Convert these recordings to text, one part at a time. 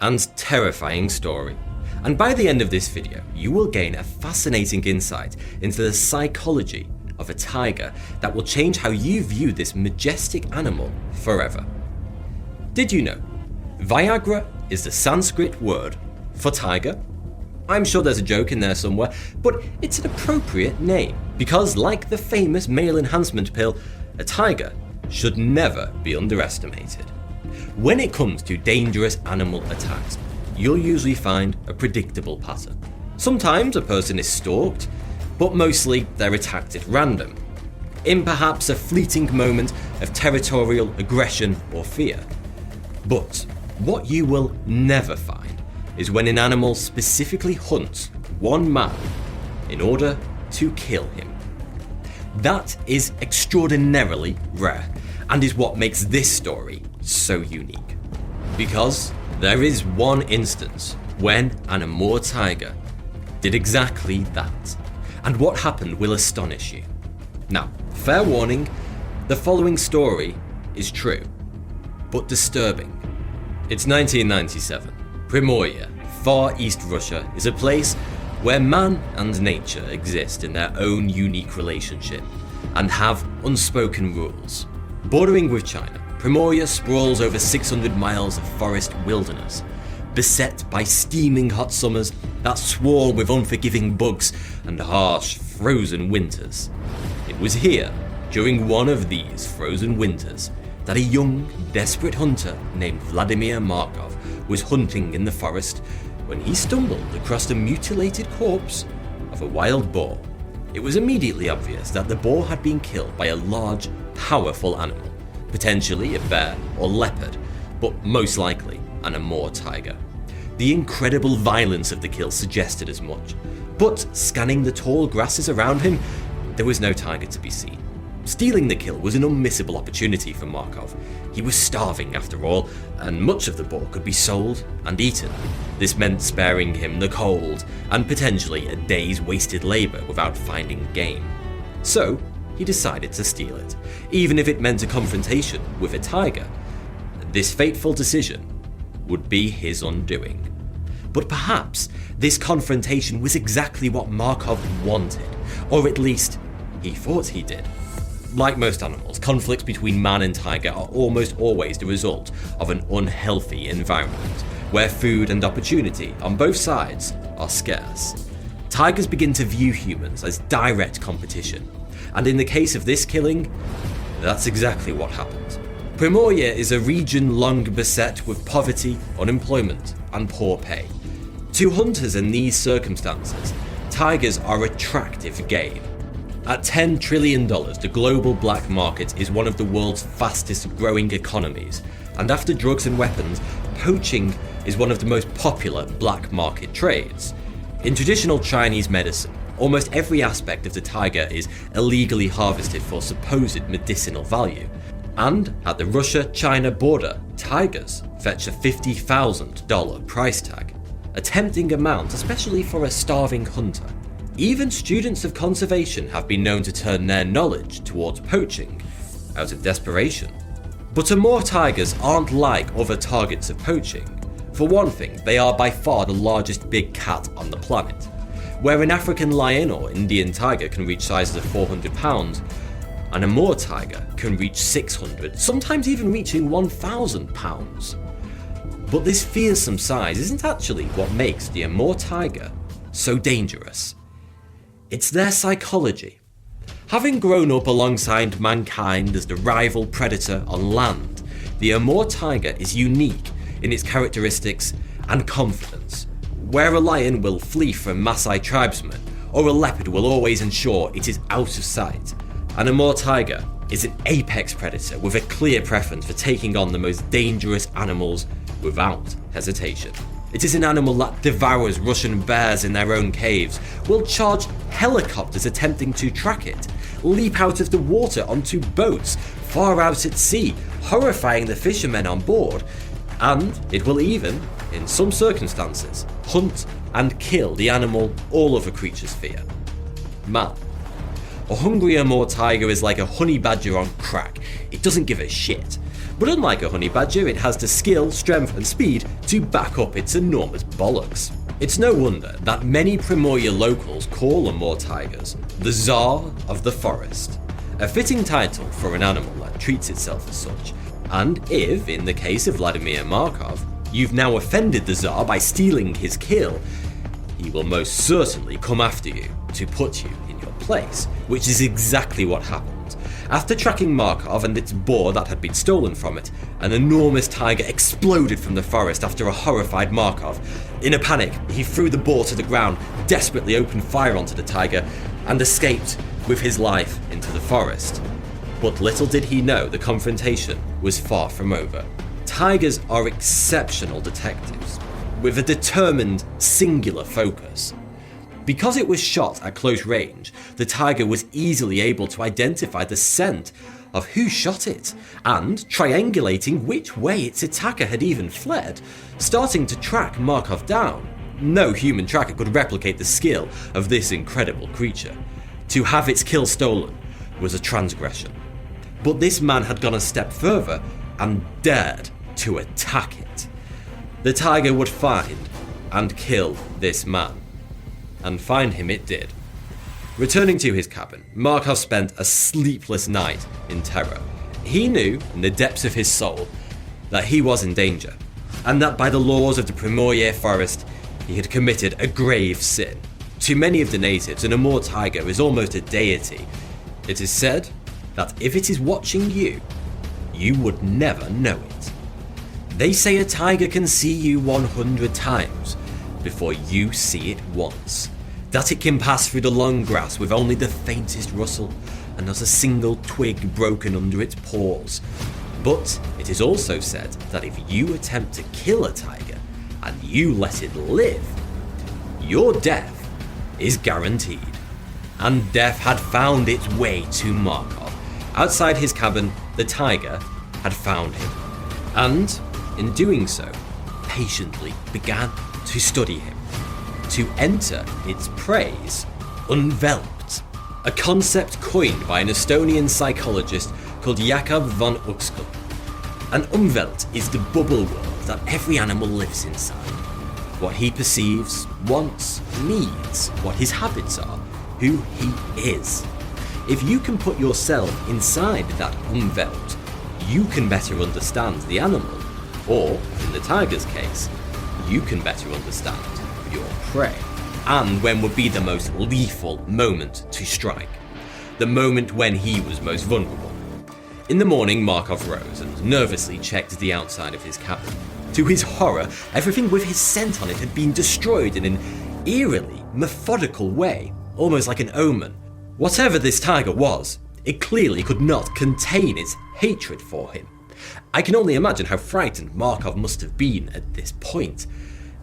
and terrifying story. And by the end of this video, you will gain a fascinating insight into the psychology of a tiger that will change how you view this majestic animal forever. Did you know Viagra is the Sanskrit word for tiger? I'm sure there's a joke in there somewhere, but it's an appropriate name because, like the famous male enhancement pill, a tiger should never be underestimated. When it comes to dangerous animal attacks, you'll usually find a predictable pattern. Sometimes a person is stalked, but mostly they're attacked at random, in perhaps a fleeting moment of territorial aggression or fear. But what you will never find is when an animal specifically hunts one man in order to kill him. That is extraordinarily rare and is what makes this story so unique. Because there is one instance when an Amur tiger did exactly that, and what happened will astonish you. Now, fair warning, the following story is true, but disturbing. It's 1997. Primorye, Far East Russia, is a place where man and nature exist in their own unique relationship and have unspoken rules. Bordering with China, Primorye sprawls over 600 miles of forest wilderness, beset by steaming hot summers that swarm with unforgiving bugs and harsh, frozen winters. It was here, during one of these frozen winters, that a young, desperate hunter named Vladimir Markov was hunting in the forest when he stumbled across the mutilated corpse of a wild boar. It was immediately obvious that the boar had been killed by a large, powerful animal, potentially a bear or leopard, but most likely an Amur tiger. The incredible violence of the kill suggested as much, but scanning the tall grasses around him, there was no tiger to be seen. Stealing the kill was an unmissable opportunity for Markov. He was starving after all, and much of the boar could be sold and eaten. This meant sparing him the cold and potentially a day's wasted labour without finding game. So he decided to steal it, even if it meant a confrontation with a tiger. This fateful decision would be his undoing. But perhaps this confrontation was exactly what Markov wanted, or at least he thought he did. Like most animals, conflicts between man and tiger are almost always the result of an unhealthy environment, where food and opportunity on both sides are scarce. Tigers begin to view humans as direct competition, and in the case of this killing, that's exactly what happened. Primorye is a region long beset with poverty, unemployment, and poor pay. To hunters in these circumstances, tigers are attractive game. At $10 trillion, the global black market is one of the world's fastest growing economies, and after drugs and weapons, poaching is one of the most popular black market trades. In traditional Chinese medicine, almost every aspect of the tiger is illegally harvested for supposed medicinal value. And at the Russia-China border, tigers fetch a $50,000 price tag, a tempting amount especially for a starving hunter. Even students of conservation have been known to turn their knowledge towards poaching out of desperation. But Amur tigers aren't like other targets of poaching. For one thing, they are by far the largest big cat on the planet. Where an African lion or Indian tiger can reach sizes of 400 pounds, an Amur tiger can reach 600, sometimes even reaching 1,000 pounds. But this fearsome size isn't actually what makes the Amur tiger so dangerous. It's their psychology. Having grown up alongside mankind as the rival predator on land, the Amur tiger is unique in its characteristics and confidence. Where a lion will flee from Maasai tribesmen, or a leopard will always ensure it is out of sight, an Amur tiger is an apex predator with a clear preference for taking on the most dangerous animals without hesitation. It is an animal that devours Russian bears in their own caves, will charge helicopters attempting to track it, leap out of the water onto boats far out at sea, horrifying the fishermen on board, and it will even, in some circumstances, hunt and kill the animal all other creatures fear: man. A hungry Amur tiger is like a honey badger on crack. It doesn't give a shit. But unlike a honey badger, it has the skill, strength and speed to back up its enormous bollocks. It's no wonder that many Primorje locals call Amur tigers the Tsar of the forest, a fitting title for an animal that treats itself as such. And if, in the case of Vladimir Markov, you've now offended the Tsar by stealing his kill, he will most certainly come after you to put you in your place, which is exactly what happened. After tracking Markov and its boar that had been stolen from it, an enormous tiger exploded from the forest after a horrified Markov. In a panic, he threw the boar to the ground, desperately opened fire onto the tiger, and escaped with his life into the forest. But little did he know the confrontation was far from over. Tigers are exceptional detectives, with a determined, singular focus. Because it was shot at close range, the tiger was easily able to identify the scent of who shot it, and triangulating which way its attacker had even fled, starting to track Markov down. No human tracker could replicate the skill of this incredible creature. To have its kill stolen was a transgression. But this man had gone a step further and dared to attack it. The tiger would find and kill this man. And find him it did. Returning to his cabin, Markov spent a sleepless night in terror. He knew, in the depths of his soul, that he was in danger, and that by the laws of the Primorje forest, he had committed a grave sin. To many of the natives, an Amur tiger is almost a deity. It is said that if it is watching you, you would never know it. They say a tiger can see you 100 times before you see it once. That it can pass through the long grass with only the faintest rustle and not a single twig broken under its paws. But it is also said that if you attempt to kill a tiger and you let it live, your death is guaranteed. And death had found its way to Markov. Outside his cabin, the tiger had found him, and in doing so, patiently began to study him, to enter its praise unveloped, a concept coined by an Estonian psychologist called Jakob von Uxküll. An umwelt is the bubble world that every animal lives inside. What he perceives, wants, needs, what his habits are, who he is. If you can put yourself inside that umwelt, you can better understand the animal, or, in the tiger's case, you can better understand your prey, and when would be the most lethal moment to strike, the moment when he was most vulnerable. In the morning, Markov rose and nervously checked the outside of his cabin. To his horror, everything with his scent on it had been destroyed in an eerily methodical way, almost like an omen. Whatever this tiger was, it clearly could not contain its hatred for him. I can only imagine how frightened Markov must have been at this point.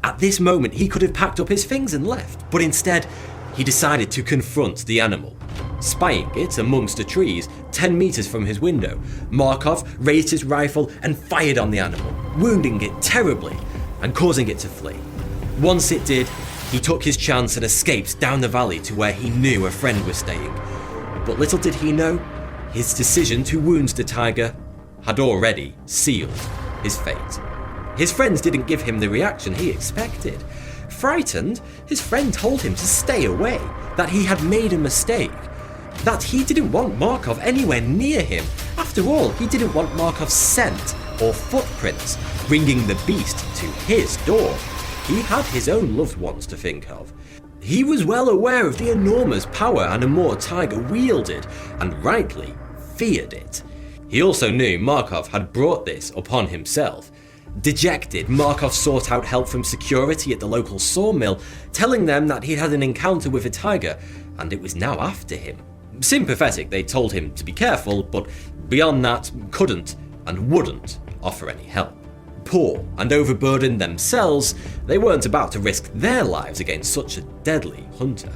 At this moment, he could have packed up his things and left, but instead, he decided to confront the animal. Spying it amongst the trees 10 meters from his window, Markov raised his rifle and fired on the animal, wounding it terribly and causing it to flee. Once it did, he took his chance and escaped down the valley to where he knew a friend was staying. But little did he know, his decision to wound the tiger had already sealed his fate. His friends didn't give him the reaction he expected. Frightened, his friend told him to stay away, that he had made a mistake, that he didn't want Markov anywhere near him. After all, he didn't want Markov's scent or footprints bringing the beast to his door. He had his own loved ones to think of. He was well aware of the enormous power an Amur tiger wielded, and rightly feared it. He also knew Markov had brought this upon himself. Dejected, Markov sought out help from security at the local sawmill, telling them that he'd had an encounter with a tiger, and it was now after him. Sympathetic, they told him to be careful, but beyond that, couldn't and wouldn't offer any help. Poor and overburdened themselves, they weren't about to risk their lives against such a deadly hunter.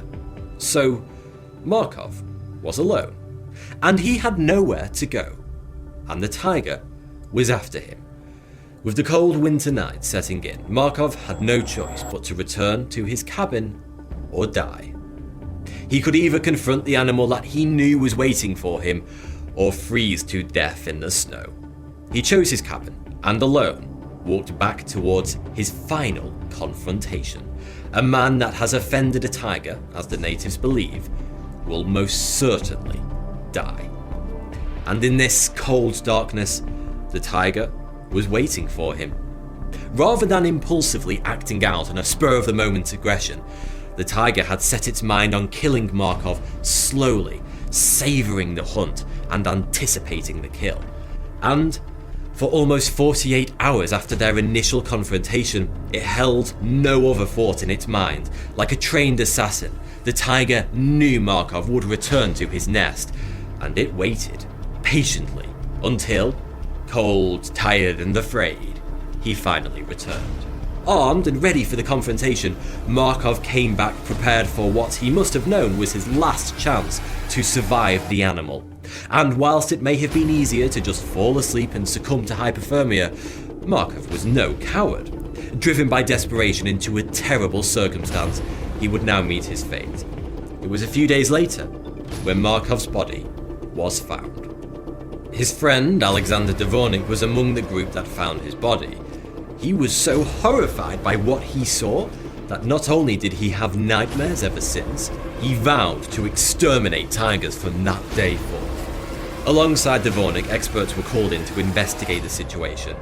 So, Markov was alone, and he had nowhere to go, and the tiger was after him. With the cold winter night setting in, Markov had no choice but to return to his cabin or die. He could either confront the animal that he knew was waiting for him, or freeze to death in the snow. He chose his cabin and alone walked back towards his final confrontation. A man that has offended a tiger, as the natives believe, will most certainly die. And in this cold darkness, the tiger was waiting for him. Rather than impulsively acting out on a spur-of-the-moment aggression, the tiger had set its mind on killing Markov slowly, savouring the hunt and anticipating the kill. And for almost 48 hours after their initial confrontation, it held no other thought in its mind. Like a trained assassin, the tiger knew Markov would return to his nest, and it waited patiently until, cold, tired and afraid, he finally returned. Armed and ready for the confrontation, Markov came back prepared for what he must have known was his last chance to survive the animal. And whilst it may have been easier to just fall asleep and succumb to hypothermia, Markov was no coward. Driven by desperation into a terrible circumstance, he would now meet his fate. It was a few days later when Markov's body was found. His friend Alexander Dvornik was among the group that found his body. He was so horrified by what he saw that not only did he have nightmares ever since, he vowed to exterminate tigers from that day forth. Alongside Dvornik, experts were called in to investigate the situation.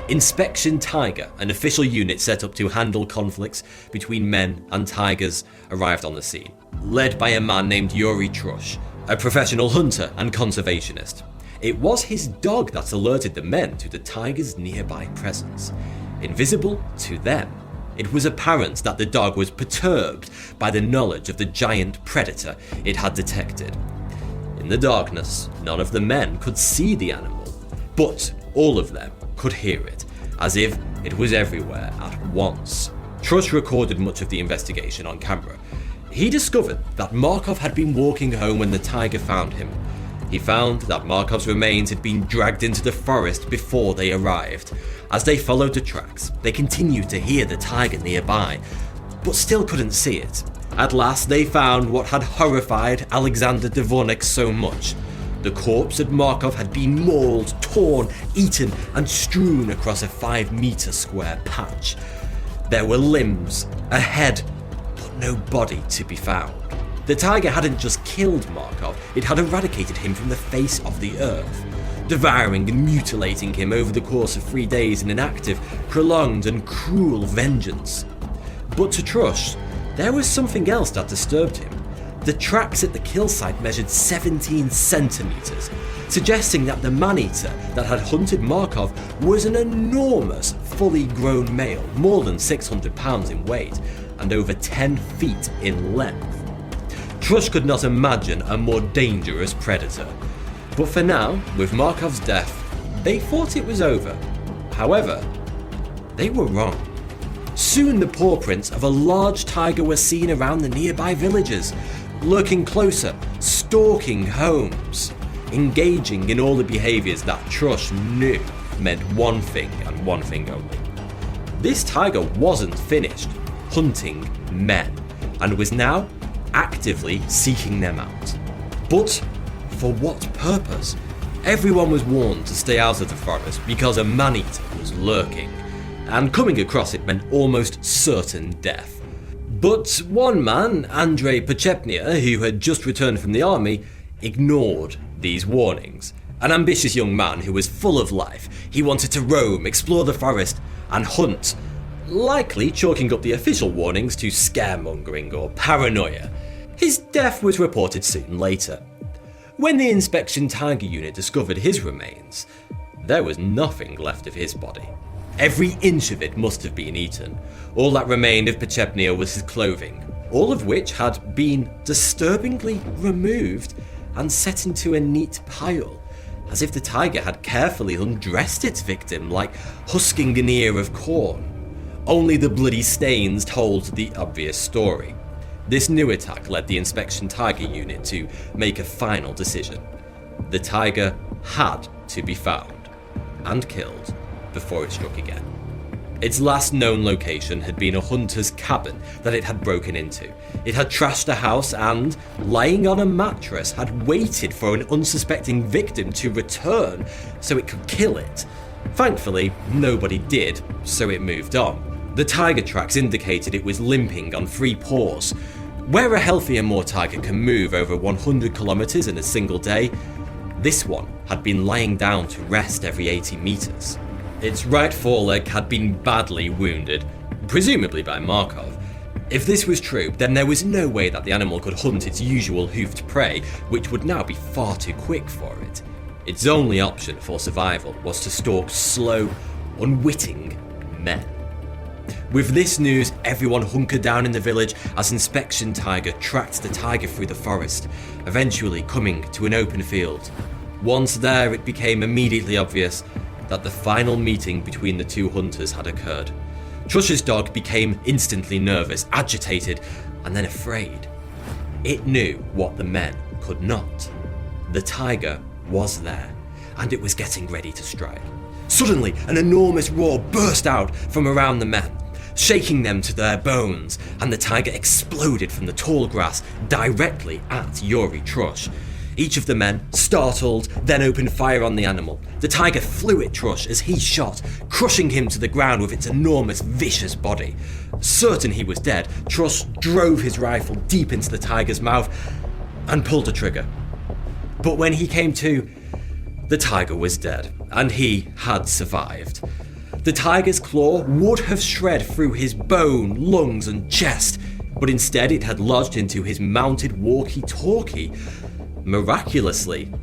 Inspection Tiger, an official unit set up to handle conflicts between men and tigers, arrived on the scene, led by a man named Yuri Trush, a professional hunter and conservationist. It was his dog that alerted the men to the tiger's nearby presence. Invisible to them, it was apparent that the dog was perturbed by the knowledge of the giant predator it had detected. In the darkness, none of the men could see the animal, but all of them could hear it, as if it was everywhere at once. Trush recorded much of the investigation on camera. He discovered that Markov had been walking home when the tiger found him. He found that Markov's remains had been dragged into the forest before they arrived. As they followed the tracks, they continued to hear the tiger nearby, but still couldn't see it. At last, they found what had horrified Alexander Dvornik so much. The corpse of Markov had been mauled, torn, eaten, and strewn across a 5-meter square patch. There were limbs, a head, but no body to be found. The tiger hadn't just killed Markov, it had eradicated him from the face of the earth, devouring and mutilating him over the course of 3 days in an active, prolonged and cruel vengeance. But to Trush, there was something else that disturbed him. The tracks at the kill site measured 17 centimeters, suggesting that the man-eater that had hunted Markov was an enormous, fully grown male, more than 600 pounds in weight, and over 10 feet in length. Trush could not imagine a more dangerous predator. But for now, with Markov's death, they thought it was over. However, they were wrong. Soon the paw prints of a large tiger were seen around the nearby villages, lurking closer, stalking homes, engaging in all the behaviours that Trush knew meant one thing and one thing only. This tiger wasn't finished hunting men, and was now actively seeking them out. But for what purpose? Everyone was warned to stay out of the forest because a man-eater was lurking, and coming across it meant almost certain death. But one man, Andrei Pochepnia, who had just returned from the army, ignored these warnings. An ambitious young man who was full of life, he wanted to roam, explore the forest, and hunt, likely chalking up the official warnings to scaremongering or paranoia. His death was reported soon later. When the Inspection Tiger unit discovered his remains, there was nothing left of his body. Every inch of it must have been eaten. All that remained of Pochepnia was his clothing, all of which had been disturbingly removed and set into a neat pile, as if the tiger had carefully undressed its victim like husking an ear of corn. Only the bloody stains told the obvious story. This new attack led the Inspection Tiger unit to make a final decision. The tiger had to be found and killed before it struck again. Its last known location had been a hunter's cabin that it had broken into. It had trashed the house and, lying on a mattress, had waited for an unsuspecting victim to return so it could kill it. Thankfully, nobody did, so it moved on. The tiger tracks indicated it was limping on 3 paws. Where a healthy Amur tiger can move over 100 kilometers in a single day, this one had been lying down to rest every 80 meters. Its right foreleg had been badly wounded, presumably by Markov. If this was true, then there was no way that the animal could hunt its usual hoofed prey, which would now be far too quick for it. Its only option for survival was to stalk slow, unwitting men. With this news, everyone hunkered down in the village as Inspection Tiger tracked the tiger through the forest, eventually coming to an open field. Once there, it became immediately obvious that the final meeting between the 2 hunters had occurred. Trush's dog became instantly nervous, agitated, and then afraid. It knew what the men could not. The tiger was there, and it was getting ready to strike. Suddenly, an enormous roar burst out from around the men, shaking them to their bones, and the tiger exploded from the tall grass directly at Yuri Trush. Each of the men, startled, then opened fire on the animal. The tiger flew at Trush as he shot, crushing him to the ground with its enormous, vicious body. Certain he was dead, Trush drove his rifle deep into the tiger's mouth and pulled the trigger. But when he came to, the tiger was dead, and he had survived. The tiger's claw would have shred through his bone, lungs, and chest, but instead it had lodged into his mounted walkie-talkie. Miraculously,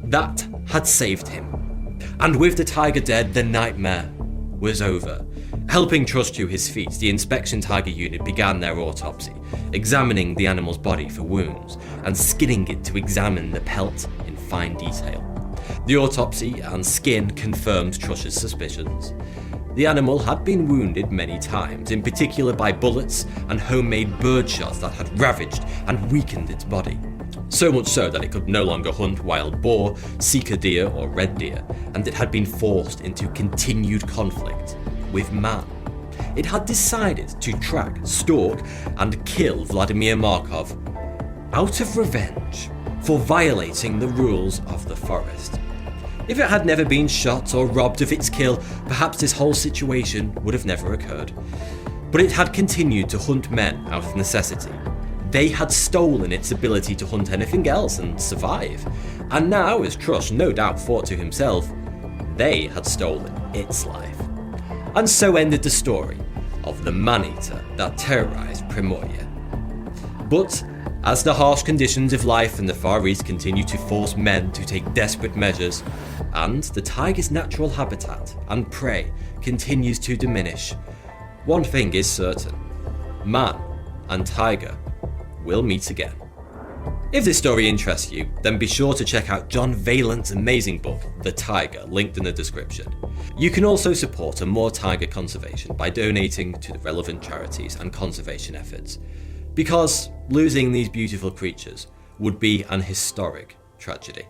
that had saved him. And with the tiger dead, the nightmare was over. Helping Trush to his feet, the Inspection Tiger unit began their autopsy, examining the animal's body for wounds and skinning it to examine the pelt in fine detail. The autopsy and skin confirmed Trush's suspicions. The animal had been wounded many times, in particular by bullets and homemade bird shots that had ravaged and weakened its body. So much so that it could no longer hunt wild boar, sika deer or red deer, and it had been forced into continued conflict with man. It had decided to track, stalk, and kill Vladimir Markov out of revenge for violating the rules of the forest. If it had never been shot or robbed of its kill, perhaps this whole situation would have never occurred. But it had continued to hunt men out of necessity. They had stolen its ability to hunt anything else and survive. And now, as Trush no doubt thought to himself, they had stolen its life. And so ended the story of the man-eater that terrorized Primorye. But as the harsh conditions of life in the Far East continue to force men to take desperate measures, and the tiger's natural habitat and prey continues to diminish, one thing is certain: man and tiger will meet again. If this story interests you, then be sure to check out John Valent's amazing book, The Tiger, linked in the description. You can also support Amur tiger conservation by donating to the relevant charities and conservation efforts, because losing these beautiful creatures would be an historic tragedy.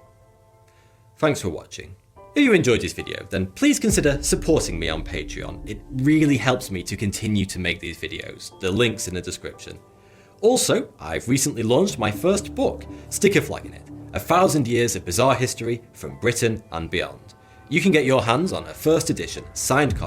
Thanks for watching. If you enjoyed this video, then please consider supporting me on Patreon. It really helps me to continue to make these videos. The link's in the description. Also, I've recently launched my first book, Stick a Flag in It, 1,000 Years of Bizarre History from Britain and Beyond. You can get your hands on a first edition signed copy